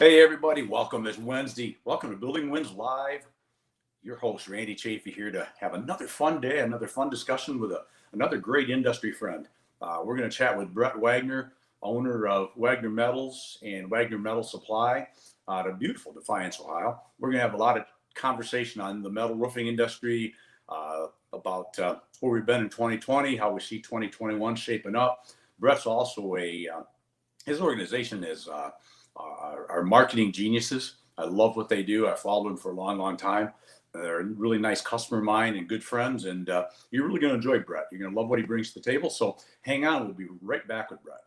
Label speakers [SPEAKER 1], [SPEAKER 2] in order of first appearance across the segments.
[SPEAKER 1] Hey everybody, welcome this Wednesday. Welcome to Building Wins Live. Your host Randy Chafee here to have another fun day, another fun discussion with another great industry friend. We're going to chat with Brett Wagner, owner of Wagner Metals and Wagner Metal Supply out of beautiful Defiance, Ohio. We're going to have a lot of conversation on the metal roofing industry, about where we've been in 2020, how we see 2021 shaping up. Brett's also his organization is are marketing geniuses. I love what they do. I followed them for a long, long time. They're a really nice customer of mine and good friends. And you're really going to enjoy Brett. You're going to love what he brings to the table. So hang on. We'll be right back with Brett.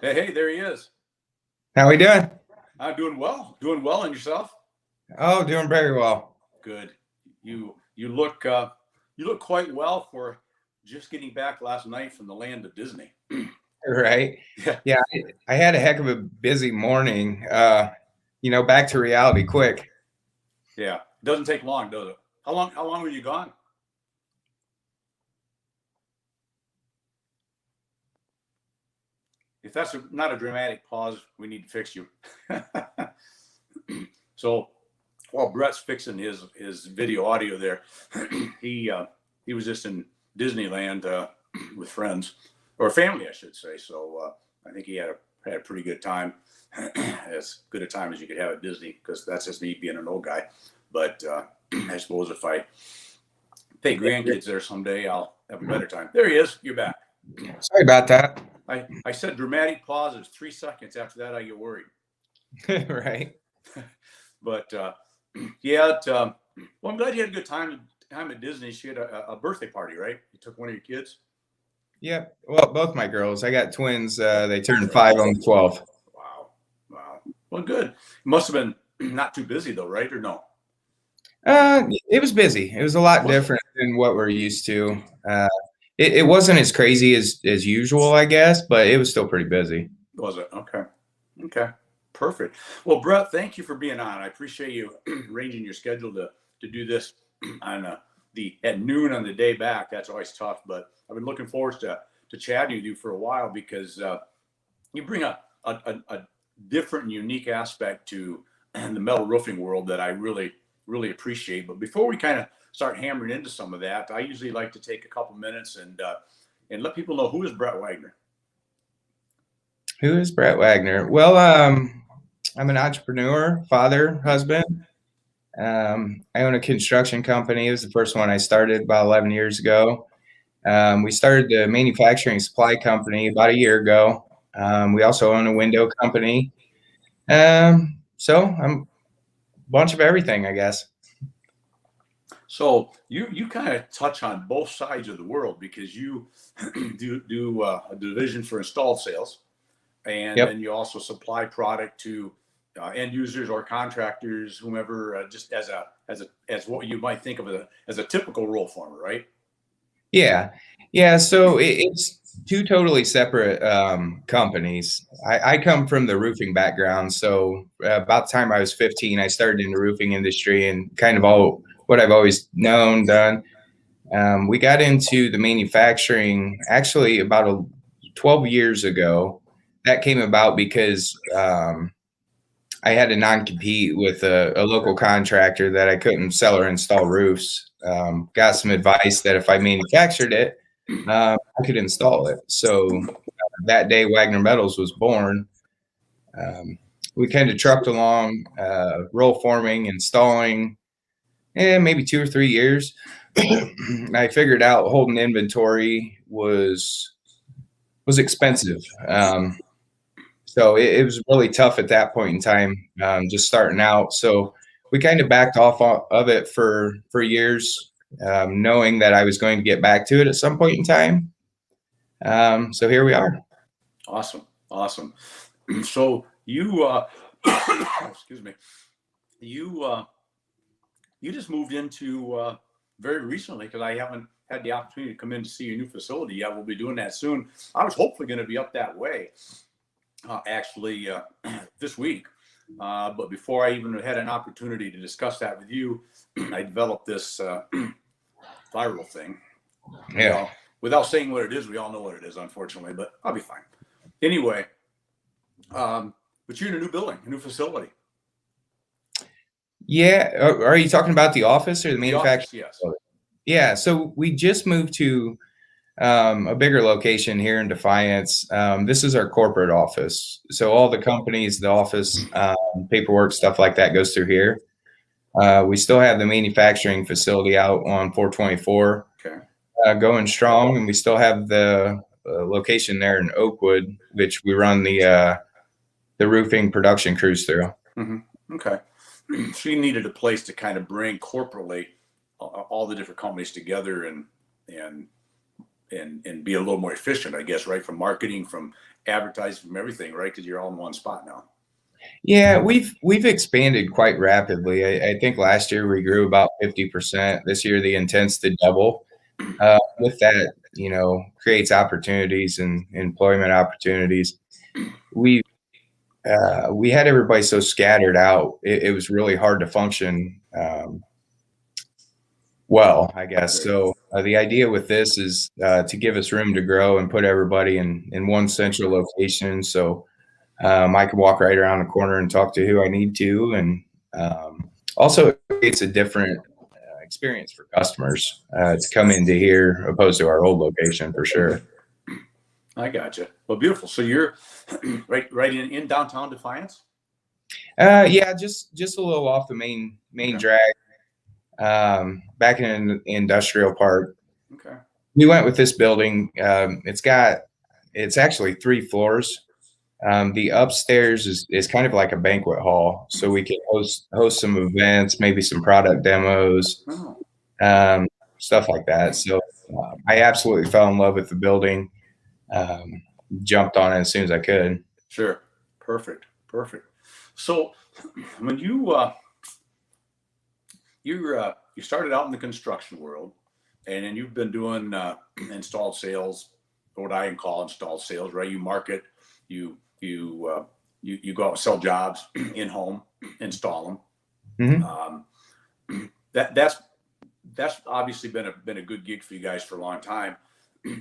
[SPEAKER 1] Hey, there he is.
[SPEAKER 2] How we doing?
[SPEAKER 1] I'm doing well. And yourself?
[SPEAKER 2] Oh, doing very well.
[SPEAKER 1] Good. You look quite well for just getting back last night from the land of Disney.
[SPEAKER 2] Right. Yeah. I had a heck of a busy morning. Back to reality quick.
[SPEAKER 1] Yeah. It doesn't take long, does it? How long were you gone? If that's not a dramatic pause, we need to fix you. So while Brett's fixing his video audio there, he was just in Disneyland with friends or family, I should say. So I think he had a pretty good time, as good a time as you could have at Disney, because that's just me being an old guy. But I suppose if I take grandkids there someday, I'll have a better time. There he is. You're back.
[SPEAKER 2] Sorry about that.
[SPEAKER 1] I said dramatic pauses. 3 seconds after that, I get worried.
[SPEAKER 2] Right.
[SPEAKER 1] But well, I'm glad you had a good time at Disney. She had a birthday party, right? You took one of your kids.
[SPEAKER 2] Yeah. Well, both my girls. I got twins. They turned 5 on the 12th.
[SPEAKER 1] Wow. Well, good. It must have been not too busy though, right? Or no?
[SPEAKER 2] It was busy. It was a lot different than what we're used to. It wasn't as crazy as usual, I guess, but it was still pretty busy.
[SPEAKER 1] Was it? Okay. Perfect. Well, Brett, thank you for being on. I appreciate you arranging your schedule to do this on at noon on the day back. That's always tough, but I've been looking forward to chatting with you for a while, because you bring a different and unique aspect to the metal roofing world that I really, really appreciate. But before we kind of start hammering into some of that, I usually like to take a couple minutes and let people know, who is Brett Wagner?
[SPEAKER 2] Who is Brett Wagner? Well, I'm an entrepreneur, father, husband. I own a construction company. It was the first one I started about 11 years ago. We started the manufacturing supply company about a year ago. We also own a window company. So I'm a bunch of everything, I guess.
[SPEAKER 1] So you kind of touch on both sides of the world, because you do a division for installed sales, and then you also supply product to end users or contractors, whomever, just as what you might think of as a typical roll former, right?
[SPEAKER 2] Yeah. So it's two totally separate companies. I come from the roofing background, so about the time I was 15, I started in the roofing industry, and kind of all what I've always known, done. We got into the manufacturing actually about 12 years ago. That came about because I had a non-compete with a local contractor that I couldn't sell or install roofs. Got some advice that if I manufactured it, I could install it. So that day, Wagner Metals was born. We kind of trucked along, roll forming, installing, maybe 2 or 3 years. I figured out holding inventory was expensive. So it was really tough at that point in time, just starting out. So we kind of backed off of it for years, knowing that I was going to get back to it at some point in time. So here we are.
[SPEAKER 1] Awesome. So you, excuse me, you just moved into very recently, because I haven't had the opportunity to come in to see your new facility yet. We'll be doing that soon. I was hopefully going to be up that way. actually this week. But before I even had an opportunity to discuss that with you, I developed this viral thing.
[SPEAKER 2] Yeah.
[SPEAKER 1] Without saying what it is, we all know what it is, unfortunately, but I'll be fine. Anyway, but you're in a new building, a new facility.
[SPEAKER 2] Yeah. Are you talking about the office or the
[SPEAKER 1] The
[SPEAKER 2] manufacturing?
[SPEAKER 1] office, yes.
[SPEAKER 2] Yeah. So we just moved to a bigger location here in Defiance. This is our corporate office. So all the companies, the office, paperwork, stuff like that goes through here. We still have the manufacturing facility out on 424
[SPEAKER 1] Okay.
[SPEAKER 2] going strong, and we still have the location there in Oakwood, which we run the roofing production crews through.
[SPEAKER 1] Mm-hmm. Okay. So you needed a place to kind of bring corporately all the different companies together and and be a little more efficient, I guess, right? From marketing, from advertising, from everything, right? Because you're all in one spot now.
[SPEAKER 2] Yeah, we've expanded quite rapidly. I think last year we grew about 50%. This year the intent's to double. With that, creates opportunities and employment opportunities. We we had everybody so scattered out, it was really hard to function well, I guess. So the idea with this is to give us room to grow and put everybody in one central location. So I can walk right around the corner and talk to who I need to, and also it's a different experience for customers to come into here opposed to our old location for sure.
[SPEAKER 1] I gotcha. Well, beautiful. So you're right in downtown Defiance.
[SPEAKER 2] Yeah, just a little off the main
[SPEAKER 1] Okay.
[SPEAKER 2] drag, back in the industrial park.
[SPEAKER 1] Okay.
[SPEAKER 2] We went with this building. It's actually 3 floors. The upstairs is kind of like a banquet hall, so we can host some events, maybe some product demos,
[SPEAKER 1] Oh,
[SPEAKER 2] um, stuff like that. So I absolutely fell in love with the building. Um, Jumped on it as soon as I could.
[SPEAKER 1] sure. Perfect. Perfect. So when you started out in the construction world, and then you've been doing installed sales, what I call installed sales, right? You market, you go out and sell jobs in home, install them.
[SPEAKER 2] Hmm.
[SPEAKER 1] That's obviously been a good gig for you guys for a long time.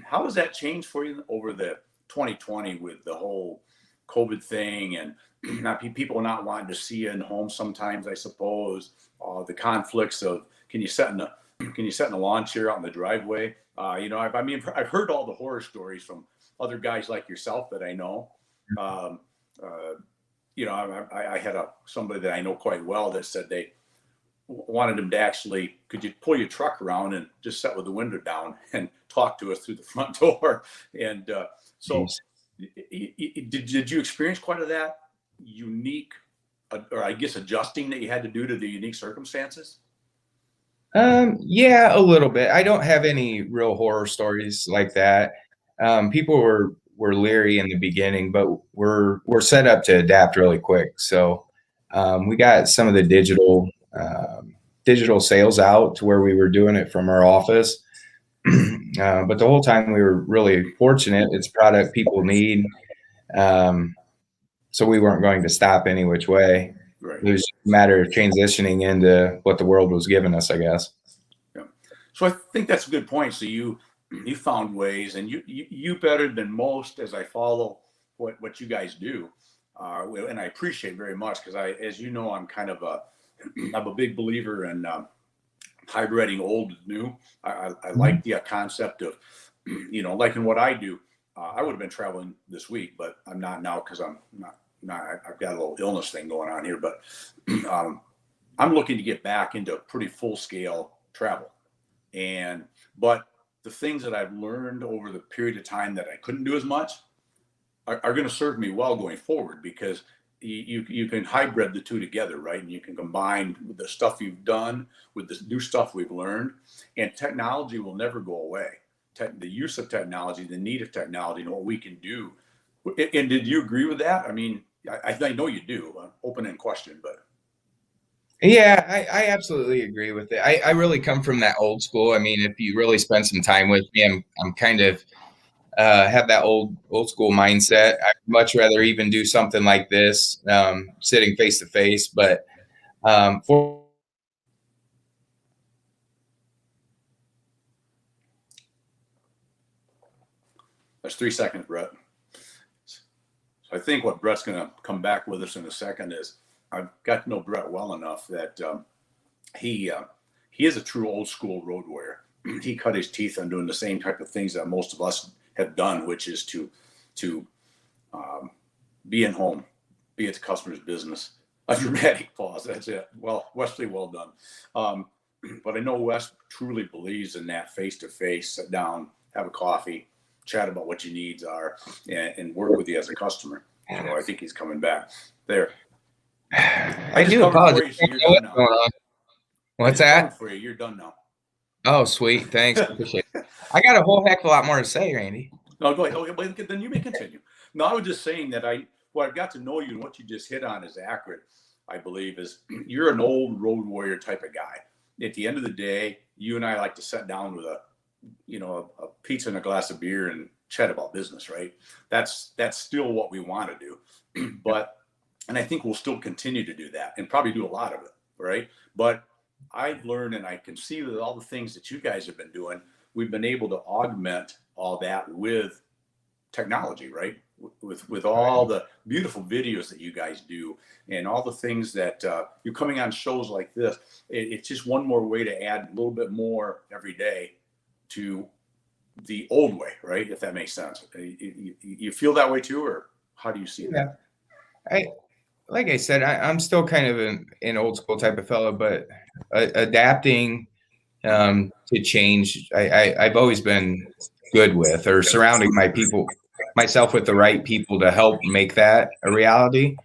[SPEAKER 1] How has that changed for you over the 2020 with the whole COVID thing and not people not wanting to see you in home sometimes, I suppose, the conflicts of can you set in a lawn chair out in the driveway? I've heard all the horror stories from other guys like yourself that I know. Um, uh, I had somebody that I know quite well that said they wanted him to actually, could you pull your truck around and just sit with the window down and talk to us through the front door? And so, did you experience quite of that unique, or I guess adjusting that you had to do to the unique circumstances?
[SPEAKER 2] Yeah, a little bit. I don't have any real horror stories like that. People were leery in the beginning, but we're set up to adapt really quick. So we got some of the digital sales out to where we were doing it from our office. But the whole time we were really fortunate. It's a product people need. Um, so we weren't going to stop any which way.
[SPEAKER 1] Right.
[SPEAKER 2] It was just a matter of transitioning into what the world was giving us, I guess.
[SPEAKER 1] Yeah. So I think that's a good point. So you found ways, and you better than most as I follow what you guys do, and I appreciate very much because as you know, I'm a big believer in hybriding old and new. I like the concept of like in what I do. I would have been traveling this week, but I'm not now because I'm not. I've got a little illness thing going on here, but I'm looking to get back into pretty full scale travel. But the things that I've learned over the period of time that I couldn't do as much are going to serve me well going forward because you can hybrid the two together, right? And you can combine the stuff you've done with the new stuff we've learned, and technology will never go away. The use of technology, the need of technology, and what we can do. And did you agree with that? I mean, I know you do. Open-end question, but
[SPEAKER 2] Yeah, I absolutely agree with it. I really come from that old school. I mean, if you really spend some time with me, I'm kind of have that old school mindset. I'd much rather even do something like this, sitting face to face. But for
[SPEAKER 1] That's 3 seconds, Brett. So I think what Brett's going to come back with us in a second is I've got to know Brett well enough that he is a true old school road warrior. He cut his teeth on doing the same type of things that most of us have done, which is to be in home, be at the customer's business. A dramatic pause. That's it. Well, Wesley, well done. But I know Wes truly believes in that face-to-face, sit down, have a coffee, chat about what your needs are, and work with you as a customer. So I think he's coming back there.
[SPEAKER 2] I do apologize.
[SPEAKER 1] So you're done now.
[SPEAKER 2] What's that?
[SPEAKER 1] For you. You're done now.
[SPEAKER 2] Oh, sweet. Thanks. Appreciate it. I got a whole heck of a lot more to say, Randy.
[SPEAKER 1] No, go ahead. Okay, then you may continue. No, I was just saying that what I've got to know you and what you just hit on is accurate, I believe, is you're an old road warrior type of guy. At the end of the day, you and I like to sit down with a pizza and a glass of beer and chat about business, right? That's still what we want to do. And I think we'll still continue to do that and probably do a lot of it, right? But I've learned, and I can see that all the things that you guys have been doing, we've been able to augment all that with technology, right? With all the beautiful videos that you guys do and all the things that you're coming on shows like this. It's just one more way to add a little bit more every day to the old way, right? If that makes sense. You feel that way too, or how do you see that?
[SPEAKER 2] Like I said, I'm still kind of an old school type of fellow, but adapting to change, I've always been good with, or surrounding myself with the right people to help make that a reality.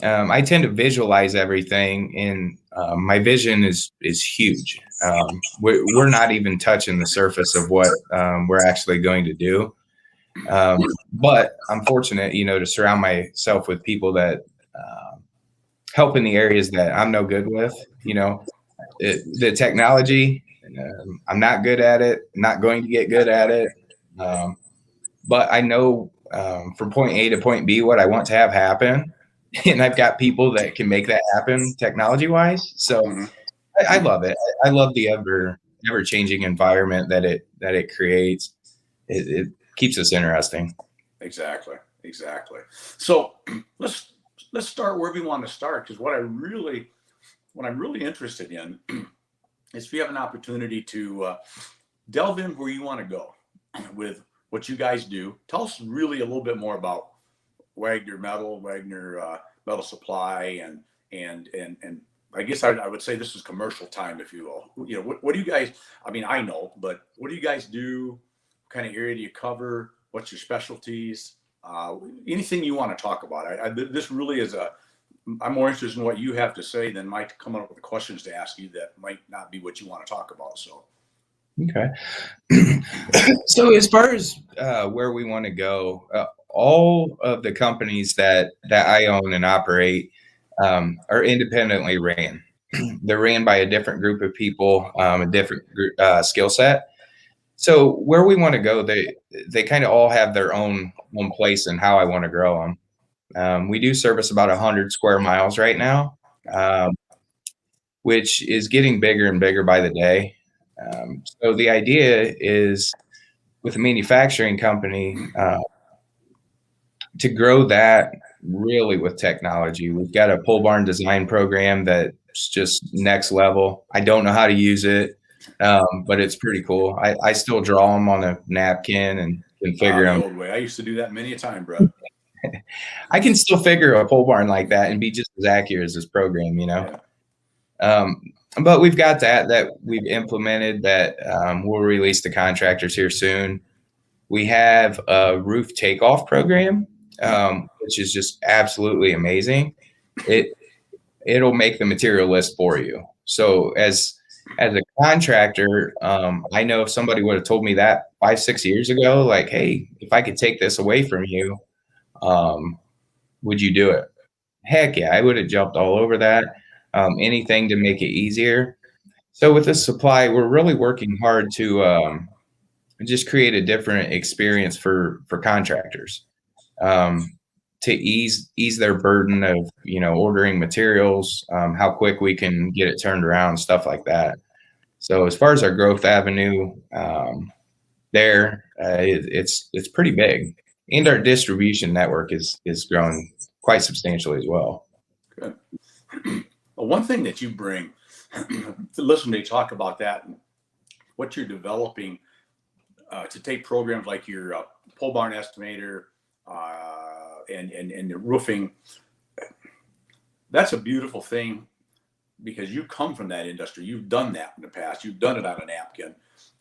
[SPEAKER 2] I tend to visualize everything, and my vision is huge. We're not even touching the surface of what we're actually going to do. But I'm fortunate, to surround myself with people that help in the areas that I'm no good with. The technology, I'm not good at it, not going to get good at it. But I know from point A to point B what I want to have happen. And I've got people that can make that happen technology wise. So I love it. I love the ever changing environment that it creates. It keeps us interesting.
[SPEAKER 1] Exactly. So let's start where we want to start, because what I'm really interested in is if you have an opportunity to delve in where you want to go with what you guys do. Tell us really a little bit more about Wagner Metal Supply, and I guess I would say this is commercial time, if you will. What do you guys? I mean, I know, but what do you guys do? What kind of area do you cover? What's your specialties? Anything you want to talk about? This really is I'm more interested in what you have to say than Mike coming up with the questions to ask you that might not be what you want to talk about. So.
[SPEAKER 2] Okay. So as far as where we want to go, all of the companies that I own and operate are independently ran. They're ran by a different group of people, a different skill set. So where we want to go, they kind of all have their own place in how I want to grow them. We do service about 100 square miles right now, which is getting bigger and bigger by the day. So the idea is, with a manufacturing company, to grow that really with technology. We've got a pole barn design program that's just next level. I don't know how to use it, but it's pretty cool. I still draw them on a napkin and can figure them.
[SPEAKER 1] The old way. I used to do that many a time, Brett.
[SPEAKER 2] I can still figure a pole barn like that and be just as accurate as this program, Yeah. But we've got that we've implemented that we'll release to contractors here soon. We have a roof takeoff program, which is just absolutely amazing. It'll make the material list for you. So as a contractor, I know if somebody would have told me that 5-6 years ago, like, hey, if I could take this away from you, would you do it? Heck yeah, I would have jumped all over that. Anything to make it easier. So with this supply, we're really working hard to just create a different experience for contractors, to ease their burden of, ordering materials, how quick we can get it turned around, stuff like that. So as far as our growth avenue, it's pretty big, and our distribution network is growing quite substantially as well.
[SPEAKER 1] Good. Well, one thing that you bring to listen to you talk about that and what you're developing to take programs like your pole barn estimator and the roofing, that's a beautiful thing because you come from that industry. You've done that in the past. You've done it on a napkin.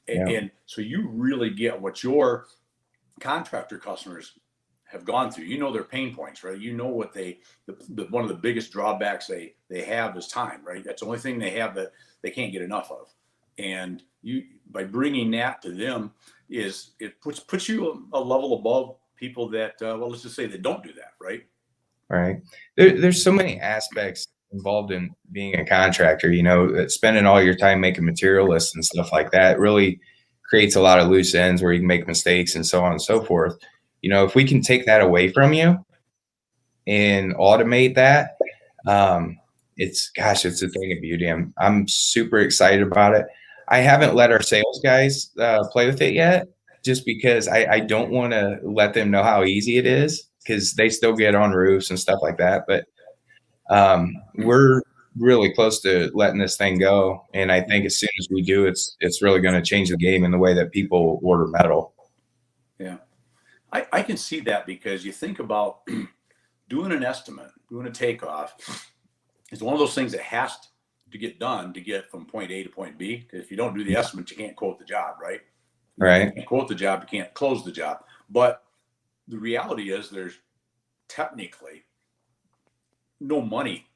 [SPEAKER 1] And so you really get what your contractor customers have gone through. You know their pain points, right? You know what one of the biggest drawbacks they have is time, right? That's the only thing they have that they can't get enough of. And you, by bringing that to them, it puts you a level above people that, well, let's just say they don't do that, right?
[SPEAKER 2] Right. There's so many aspects involved in being a contractor, spending all your time making material lists and stuff like that really creates a lot of loose ends where you can make mistakes and so on and so forth. If we can take that away from you and automate that, it's a thing of beauty. I'm super excited about it. I haven't let our sales guys play with it yet, just because I don't want to let them know how easy it is, because they still get on roofs and stuff like that. But we're really close to letting this thing go, and I think as soon as we do, it's really going to change the game in the way that people order metal.
[SPEAKER 1] Yeah, I can see that, because you think about doing an estimate, doing a takeoff is one of those things that has to get done to get from point A to point B. Because if you don't do the estimate, you can't quote the job, right?
[SPEAKER 2] Right.
[SPEAKER 1] You can't quote the job, you can't close the job. But the reality is there's technically no money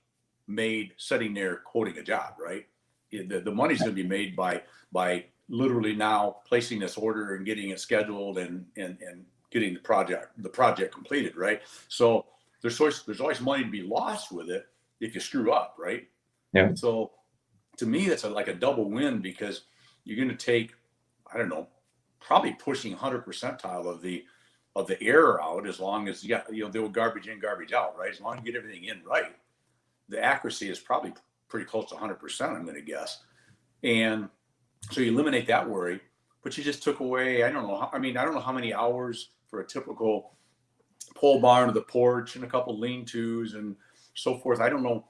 [SPEAKER 1] made sitting there quoting a job, right? The money's going to be made by literally now placing this order and getting it scheduled and getting the project completed, right? So there's always money to be lost with it if you screw up, right?
[SPEAKER 2] Yeah.
[SPEAKER 1] So to me, that's like a double win, because you're going to take, I don't know, probably pushing 100 percentile of the error out, as long as the old garbage in, garbage out, right? As long as you get everything in right, the accuracy is probably pretty close to 100%, I'm going to guess. And so you eliminate that worry, but you just took away, I don't know how many hours for a typical pole barn to the porch and a couple lean-tos and so forth. I don't know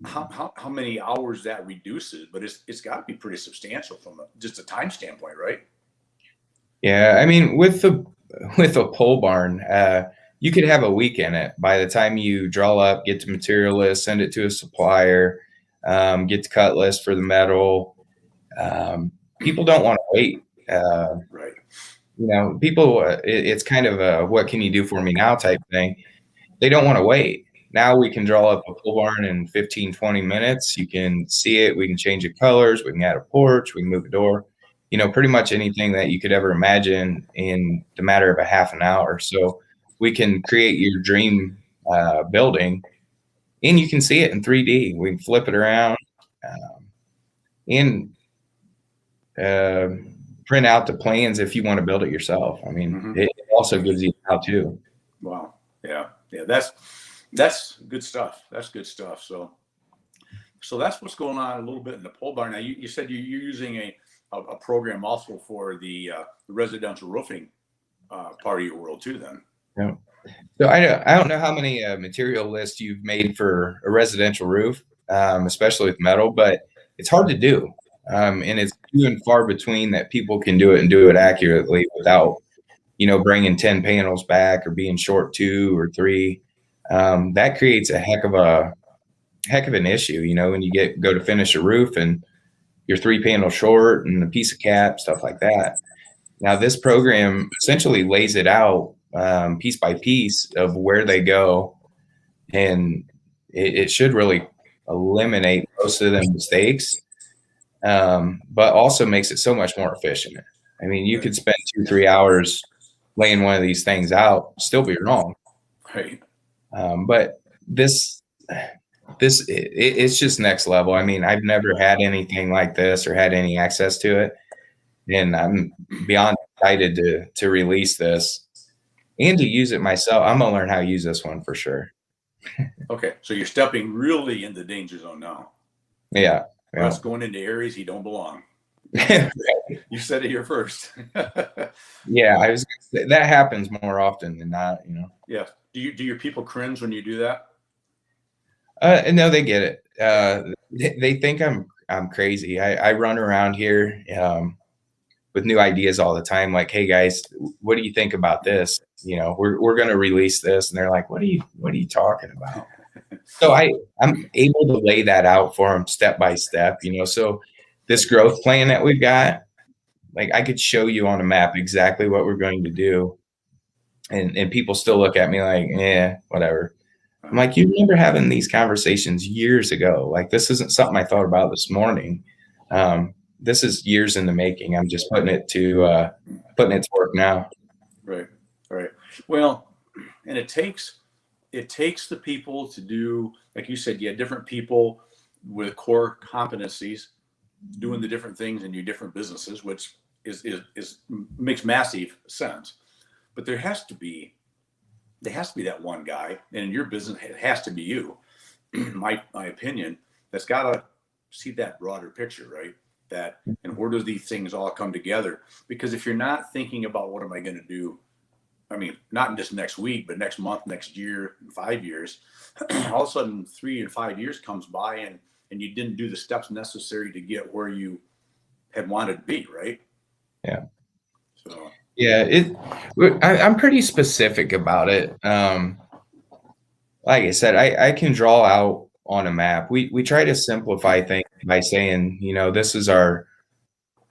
[SPEAKER 1] how many hours that reduces, but it's got to be pretty substantial from just a time standpoint, right?
[SPEAKER 2] Yeah, I mean, with a pole barn, you could have a week in it. By the time you draw up, get the material list, send it to a supplier, get the cut list for the metal. People don't want to wait.
[SPEAKER 1] Right.
[SPEAKER 2] People, it's kind of a what can you do for me now type thing. They don't want to wait. Now we can draw up a pole barn in 15, 20 minutes. You can see it. We can change the colors. We can add a porch. We can move a door. Pretty much anything that you could ever imagine in the matter of a half an hour. So we can create your dream building, and you can see it in 3D. We can flip it around and print out the plans if you want to build it yourself. I mean, It also gives you how to.
[SPEAKER 1] Wow. Yeah. That's good stuff. That's good stuff. So that's what's going on a little bit in the pole barn. Now you said you're using a program also for the residential roofing part of your world too, then.
[SPEAKER 2] Yeah. So I don't know how many material lists you've made for a residential roof, especially with metal, but it's hard to do. And it's few and far between that people can do it and do it accurately without, bringing 10 panels back or being short 2 or 3. That creates a heck of an issue, when you go to finish a roof and you're 3 panels short and a piece of cap, stuff like that. Now this program essentially lays it out piece by piece of where they go, and it should really eliminate most of the mistakes, but also makes it so much more efficient. I mean, you could spend 2-3 hours laying one of these things out, still be wrong.
[SPEAKER 1] Right.
[SPEAKER 2] But it's just next level. I mean, I've never had anything like this or had any access to it, and I'm beyond excited to release this and to use it myself. I'm gonna learn how to use this one for sure.
[SPEAKER 1] Okay, so you're stepping really in the danger zone now.
[SPEAKER 2] Yeah.
[SPEAKER 1] Brett's going into areas he don't belong.
[SPEAKER 2] Yeah.
[SPEAKER 1] You said it here first.
[SPEAKER 2] Yeah, that happens more often than not, you know.
[SPEAKER 1] Yeah. Do your people cringe when you do that?
[SPEAKER 2] No, they get it. They think I'm crazy. I run around here with new ideas all the time. Like, hey guys, what do you think about this? You know, we're gonna release this, and they're like, what are you talking about? So I'm able to lay that out for them step by step. You know, so this growth plan that we've got, like I could show you on a map exactly what we're going to do, and people still look at me like, yeah, whatever. I'm like, you remember having these conversations years ago. Like, this isn't something I thought about this morning. This is years in the making. I'm just putting it to work now.
[SPEAKER 1] Right. Right. Well, and it takes the people to do, like you said, you had different people with core competencies doing the different things in your different businesses, which is makes massive sense. But there has to be that one guy, and in your business, it has to be you. my opinion, that's got to see that broader picture, right? That, and where do these things all come together? Because if you're not thinking about what am I going to do, I mean, not in just next week, but next month, next year, 5 years, all of a sudden 3 and 5 years comes by, and you didn't do the steps necessary to get where you had wanted to be, right?
[SPEAKER 2] Yeah.
[SPEAKER 1] So
[SPEAKER 2] yeah, I'm pretty specific about it. Like I said, I can draw out on a map. We try to simplify things by saying, you know, this is our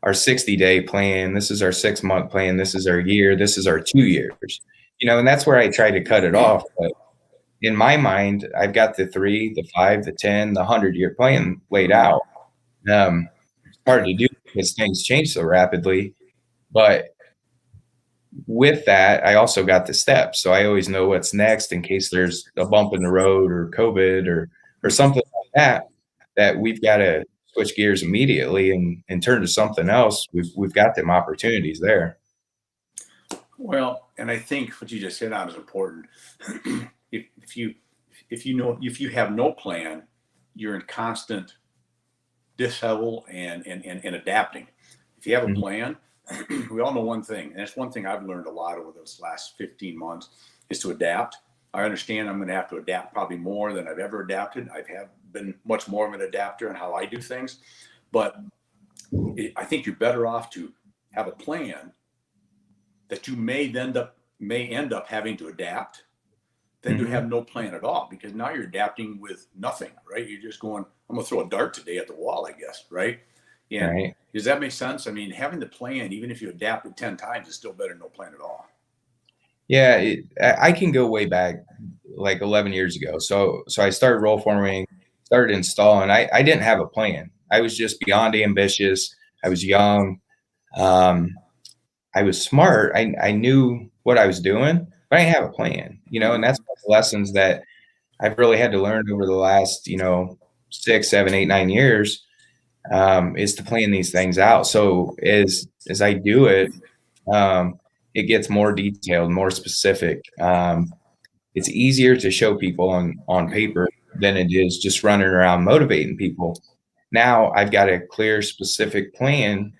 [SPEAKER 2] 60-day plan, this is our 6-month plan, this is our year, this is our 2 years. You know, and that's where I try to cut it off. But in my mind, I've got the 3, the 5, the 10, the 100-year plan laid out. It's hard to do because things change so rapidly. But with that, I also got the steps. So I always know what's next in case there's a bump in the road or COVID or something like that we've got to switch gears immediately and turn to something else. We've got them opportunities there.
[SPEAKER 1] well, and I think what you just hit on is important. if you have no plan, you're in constant dishevel and adapting. If you have a plan, we all know one thing, and it's one thing I've learned a lot over this last 15 months is to adapt. I understand I'm going to have to adapt probably more than I've ever adapted. I have been much more of an adapter in how I do things, but I think you're better off to have a plan that you may end up having to adapt than to have no plan at all, because now you're adapting with nothing, right? You're just going, I'm going to throw a dart today at the wall, I guess, right? And
[SPEAKER 2] Right.
[SPEAKER 1] does that make sense? I mean, having the plan, even if you adapt it 10 times, is still better than no plan at all.
[SPEAKER 2] Yeah, I can go way back, like 11 years ago. So I started roll forming, started installing. I didn't have a plan. I was just beyond ambitious. I was young. I was smart. I knew what I was doing, but I didn't have a plan, you know, and that's one of the lessons that I've really had to learn over the last, 6, 7, 8, 9 years, is to plan these things out. So as I do it, it gets more detailed, more specific. It's easier to show people on paper than it is just running around motivating people. Now I've got a clear, specific plan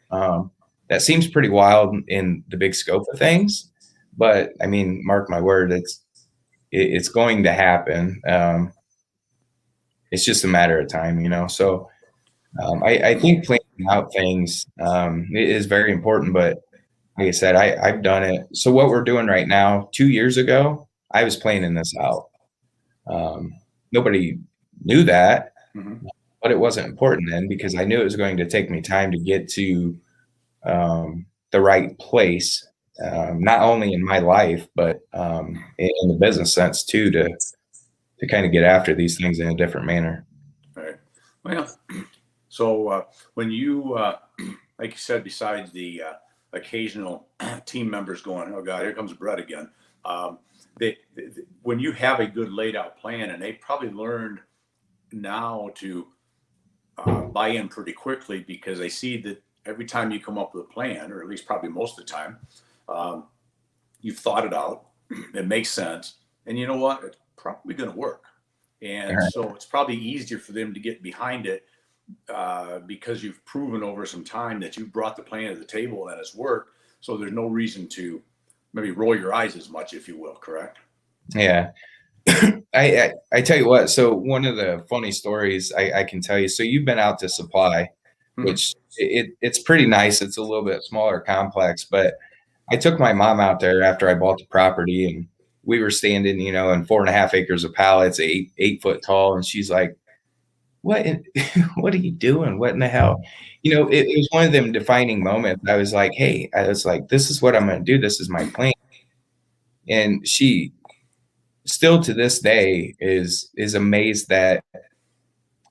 [SPEAKER 2] that seems pretty wild in the big scope of things, but I mean, mark my word, it's going to happen. It's just a matter of time, you know. So I think planning out things is very important, but like I said, I've done it. So what we're doing right now, 2 years ago, I was planning this out. Nobody knew that, but it wasn't important then because I knew it was going to take me time to get to the right place, not only in my life, but in the business sense too, to kind of get after these things in a different manner.
[SPEAKER 1] Right. Well, so when you, like you said, besides the occasional team members going, oh God, here comes Brett again. When you have a good laid out plan, and they probably learned now to buy in pretty quickly because they see that every time you come up with a plan, or at least probably most of the time, um, you've thought it out. It makes sense. And you know what? It's probably going to work.
[SPEAKER 2] All
[SPEAKER 1] And
[SPEAKER 2] right.
[SPEAKER 1] so it's probably easier for them to get behind it because you've proven over some time that you've brought the plan to the table and it's worked. So there's no reason to maybe roll your eyes as much, if you will, correct?
[SPEAKER 2] Yeah. I tell you what, so one of the funny stories I can tell you, so you've been out to supply,
[SPEAKER 1] Mm-hmm.
[SPEAKER 2] which it's pretty nice. It's a little bit smaller complex, but I took my mom out there after I bought the property, and we were standing, in 4.5 acres of pallets, 8 foot tall. And she's like, what, what are you doing? What in the hell? It was one of them defining moments. I was like, hey, I was like, this is what I'm going to do. This is my plan. And she still to this day is amazed that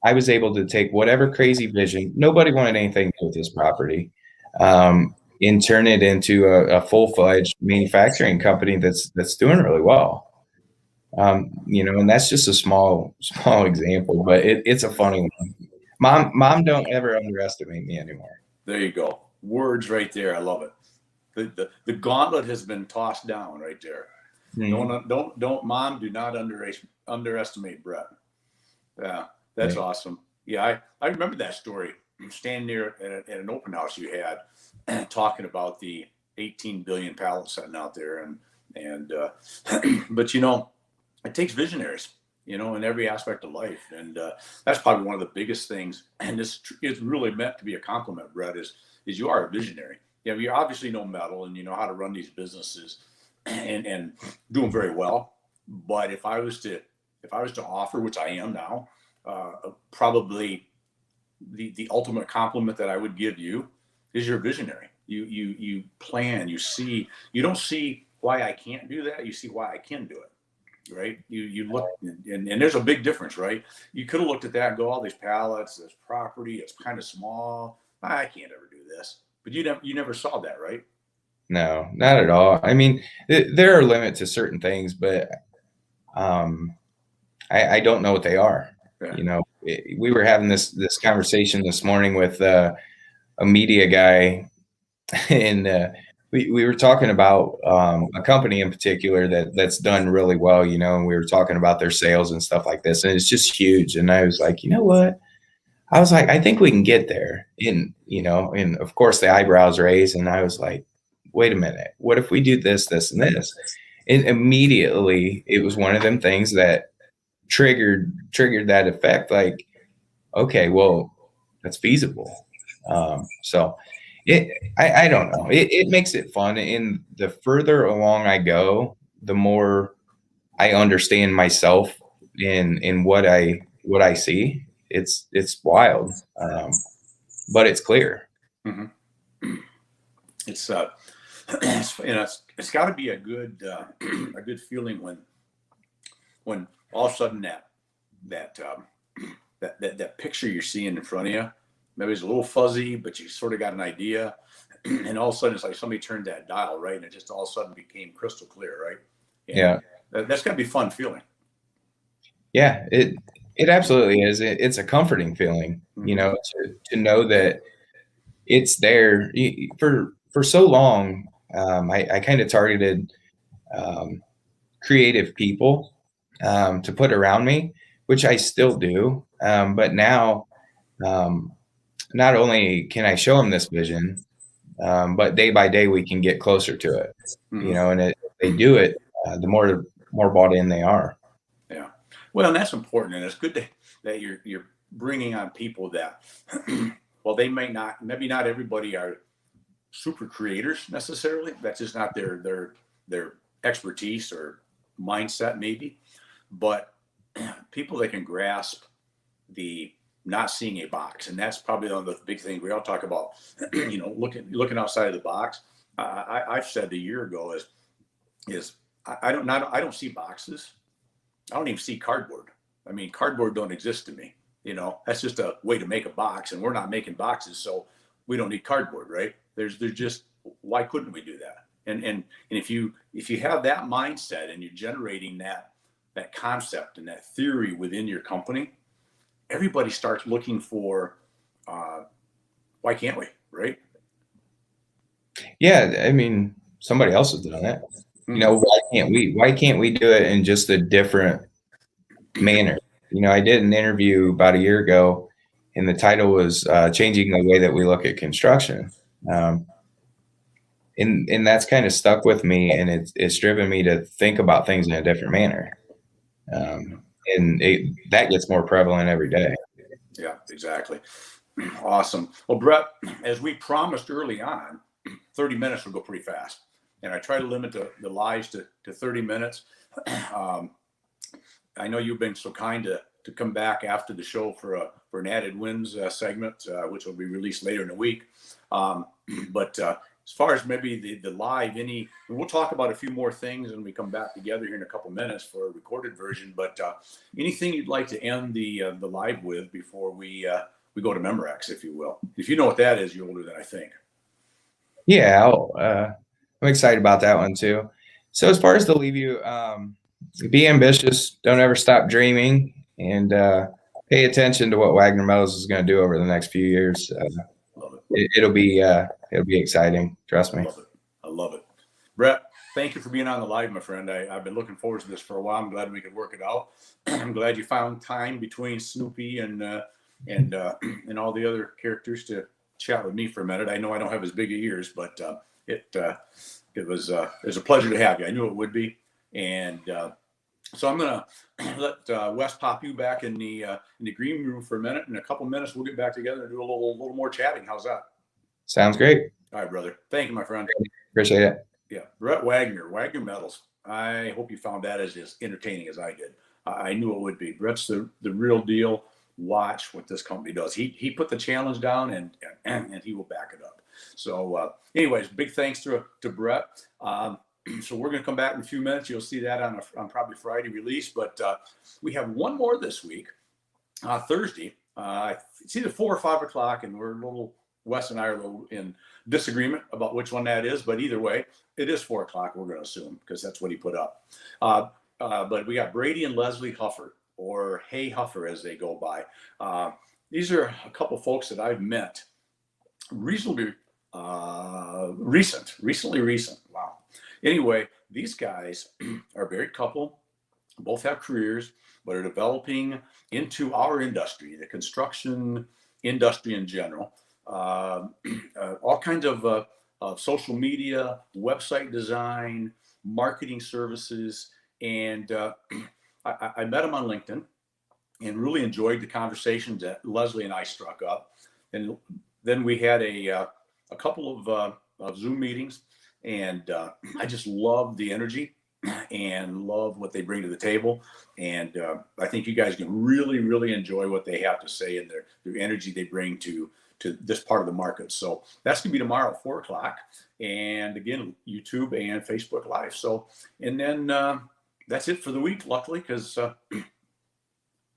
[SPEAKER 2] I was able to take whatever crazy vision. Nobody wanted anything to do with this property, and turn it into a full-fledged manufacturing company that's doing really well. And that's just a small example, but it's a funny one. Mom, don't ever underestimate me anymore.
[SPEAKER 1] There you go. Words right there. I love it. The gauntlet has been tossed down right there.
[SPEAKER 2] Mhm.
[SPEAKER 1] Don't, Mom, do not underestimate Brett. Yeah, that's
[SPEAKER 2] Right.
[SPEAKER 1] awesome. Yeah, I remember that story. Standing there at an open house you had, talking about the 18 billion pallets sitting out there, and but it takes visionaries, in every aspect of life, and that's probably one of the biggest things. And this is really meant to be a compliment, Brett. Is you are a visionary. You obviously know metal and you know how to run these businesses, and do them very well. But if I was to offer, which I am now, probably the ultimate compliment that I would give you is you're a visionary. You plan, you don't see why I can't do that. You see why I can do it, right? You look, and there's a big difference, right? You could have looked at that and go, all these pallets, this property, it's kind of small. I can't ever do this. But you never saw that, right?
[SPEAKER 2] No, not at all. I mean, there are limits to certain things, but um, I don't know what they are.
[SPEAKER 1] Yeah.
[SPEAKER 2] We were having this conversation this morning with a media guy, and we were talking about a company in particular that's done really well, and we were talking about their sales and stuff like this, and it's just huge. And I was like, you know what? I was like, I think we can get there. And of course the eyebrows raised, and I was like, wait a minute, what if we do this, this, and this? And immediately it was one of them things that triggered that effect. Like, okay, well, that's feasible. So I don't know. It makes it fun. And the further along I go, the more I understand myself in what I see. It's wild, but it's clear.
[SPEAKER 1] Mm-hmm. It's it's got to be a good a good feeling when all of a sudden that that picture you're seeing in front of you, maybe it's a little fuzzy, but you sort of got an idea, and all of a sudden it's like somebody turned that dial, right, and it just all of a sudden became crystal clear, right? And
[SPEAKER 2] Yeah,
[SPEAKER 1] that's got to be a fun feeling.
[SPEAKER 2] yeah. It absolutely is. It's a comforting feeling,
[SPEAKER 1] Mm-hmm.
[SPEAKER 2] to know that it's there. For so long. I kind of targeted um, creative people to put around me, which I still do. But now, um, not only can I show them this vision, but day by day we can get closer to it.
[SPEAKER 1] Mm-hmm.
[SPEAKER 2] And if they do it, the more bought in they are.
[SPEAKER 1] Yeah. Well, and that's important, and it's good that you're bringing on people that, well, they maybe not everybody are super creators necessarily. That's just not their expertise or mindset, maybe. But people that can grasp the not seeing a box, and that's probably one of the big things we all talk about. Looking outside of the box. I've said a year ago is I don't see boxes. I don't even see cardboard. I mean, cardboard don't exist to me. That's just a way to make a box, and we're not making boxes, so we don't need cardboard, right? There's just, why couldn't we do that? And if you have that mindset and you're generating that concept and that theory within your company, everybody starts looking for, why can't we, right?
[SPEAKER 2] Yeah, I mean, somebody else has done it. You know, why can't we? Why can't we do it in just a different manner? You know, I did an interview about a year ago, and the title was "Changing the Way That We Look at Construction," um, and that's kind of stuck with me, and it's driven me to think about things in a different manner, and that gets more prevalent every day.
[SPEAKER 1] Yeah, exactly. Awesome. Well, Brett, as we promised early on, 30 minutes will go pretty fast. And I try to limit the lives to 30 minutes. Um, I know you've been so kind to come back after the show for an added wins segment, which will be released later in the week. But as far as maybe the live, we'll talk about a few more things when we come back together here in a couple minutes for a recorded version. But anything you'd like to end the live with before we go to Memorex, if you will? If you know what that is, you're older than I think.
[SPEAKER 2] Yeah, I'm excited about that one too. So as far as to leave you, be ambitious. Don't ever stop dreaming, and pay attention to what Wagner Metals is going to do over the next few years.
[SPEAKER 1] Love it.
[SPEAKER 2] It'll be exciting. Trust me.
[SPEAKER 1] Love it. I love it. Brett, thank you for being on the live, my friend. I've been looking forward to this for a while. I'm glad we could work it out. I'm glad you found time between Snoopy and all the other characters to chat with me for a minute. I know I don't have as big of ears, but it was a pleasure to have you. I knew it would be, and so I'm gonna let Wes pop you back in the green room for a minute. In a couple minutes, we'll get back together and do a little more chatting. How's that?
[SPEAKER 2] Sounds great.
[SPEAKER 1] All right, brother. Thank you, my friend.
[SPEAKER 2] Appreciate it.
[SPEAKER 1] Yeah, Brett Wagner, Wagner Metals. I hope you found that as entertaining as I did. I knew it would be. Brett's the real deal. Watch what this company does. He put the challenge down and he will back it up. So, anyways, big thanks to Brett. So we're going to come back in a few minutes. You'll see that on probably Friday release. But we have one more this week, Thursday. It's either 4 or 5 o'clock, and Wes and I are a little in disagreement about which one that is. But either way, it is 4 o'clock. We're going to assume because that's what he put up. But we got Brady and Leslie Huffer, or Hey Huffer as they go by. These are a couple folks that I've met recently recent. Wow. Anyway, these guys are a married couple, both have careers, but are developing into our industry, the construction industry in general. All kinds of social media, website design, marketing services, and I met them on LinkedIn and really enjoyed the conversations that Leslie and I struck up. And then we had a couple of Zoom meetings, and I just love the energy and love what they bring to the table. And I think you guys can really, really enjoy what they have to say and their energy they bring to this part of the market. So that's going to be tomorrow at 4 o'clock. And again, YouTube and Facebook Live. So, and then that's it for the week, luckily, because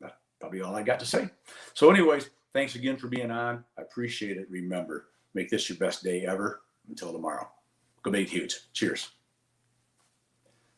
[SPEAKER 1] that's probably all I got to say. So anyways, thanks again for being on. I appreciate it. Remember, make this your best day ever. Until tomorrow. Go make it huge. Cheers.